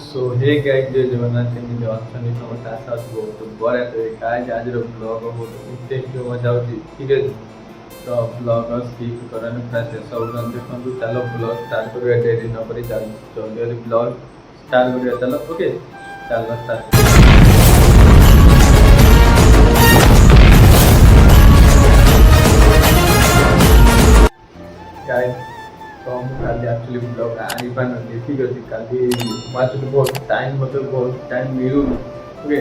सो hey guys जय जगन्नाथ केମିତି ଅଛନ୍ତି ସମସ୍ତେ ଆଶା ଅଛି ବହୁତ ବଢ଼ିଆ ଥିବେ ଗାଇସ୍ ଆଜିର ବ୍ଲଗ୍ ବହୁତ ଇଣ୍ଟରେଷ୍ଟିଂ ମଜା ହେଉଛି ଠିକ୍ ଅଛି ତ ବ୍ଲଗ୍ ସ୍କିପ୍ କରନି ପୁରା ଶେଷ ପର୍ଯ୍ୟନ୍ତ ଦେଖନ୍ତୁ ଚାଲ ବ୍ଲଗ୍ ଷ୍ଟାର୍ଟ କରିବା ଡେରି ନ କରି ଚାଲ ଜଲ୍ଦି ଜଲ୍ଦି ବ୍ଲଗ୍ ଷ୍ଟାର୍ଟ କରିବା ଚାଲ ଓକେ ଚାଲ ଷ୍ଟାର୍ଟ गाइस तो हम काली एक्चुअली ब्लॉग आनी पानी ठीक अच्छे काली मुझे बहुत टाइम मतलब बहुत टाइम मिलू ओके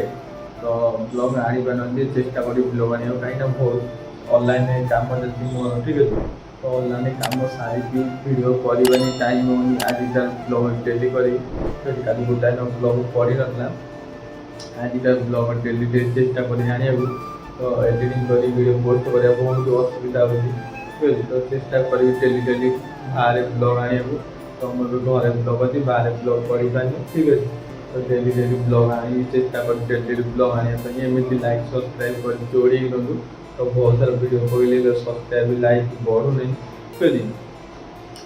तो ब्लॉग आनी पानी चेष्टा करी ब्लॉग आने कहीं बहुत ऑनलाइन काम जल्दी मोर ठीक अच्छे तो ऑनलाइन काम सारी वीडियो करवानी टाइम होनी आज ब्लॉग डेली करी काली गोटाए ब्लॉग पढ़ी ना आज ब्लॉग डेली चेष्टा कर आने तो एडिटिंग कर वीडियो पोस्ट करा बहुत असुविधा होती तो चेष्टा करी डेली डेली बाहर ब्लॉग आने तो मोर घर ब्लॉग अच्छी बाहर ब्लॉग कर पानी ठीक अच्छे तो डेली डेली ब्लॉग आनी चेष्टा कर डेली डेली ब्लॉग आने एमती लाइक सब्सक्राइब कर जोड़ी रखु तो बहुत सारा वीडियो पड़े सब्सक्राइब लाइक बढ़ू नहीं ठीक है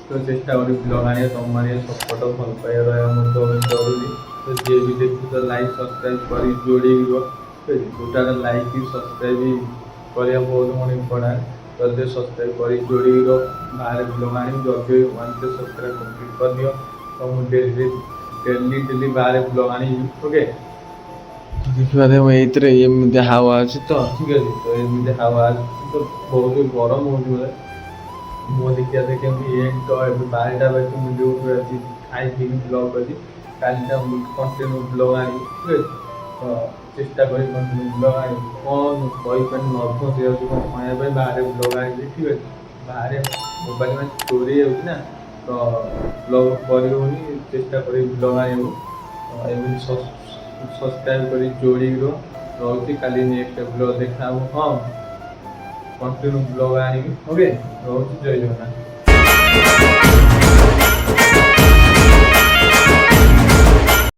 तो चेष्टा कर ब्लॉग आने तुम मैंने सपोर्ट भल पाइबा जरूरी तो जी भी देखु तो लाइक सब्सक्राइब कर जोड़ी ठीक है गोटा लाइक सब्सक्राइब करने बहुत मन इम्पोर्टाट जल्दी सब्सक्राइब कर जोड़ी बाहर ब्लॉग आनी जल्दी 1K सब्सक्राइब कंप्लीट कर दियो तो मुझे डेली डेली बाहर ब्लॉग आनी ओके देखिए एमती हावा अच्छे तो ठीक है तो एमती हावा तो बहुत गरम हो मो देखिए देखिए एक तो 12टा बजे मुझे उठी खाई पी ब्लॉग कर कालीटा कंटिन्यू ब्लॉग आनी ठीक है तो चेष्टा कर कंटिन्यू ब्लॉग आनी कौन कहीपर नर्भस हो खाया बाहर ब्लॉग आनी ठीक है बाहर मोबाइल में चोरी होना तो ब्लॉग करनी चेष्टा कर ब्लॉग आने सब्सक्राइब कर जोड़ी रही काली नेक्स्ट ब्लॉग देखा हाँ कंटिन्यू ब्लॉग आनी ओके रोज जय जगन्नाथ।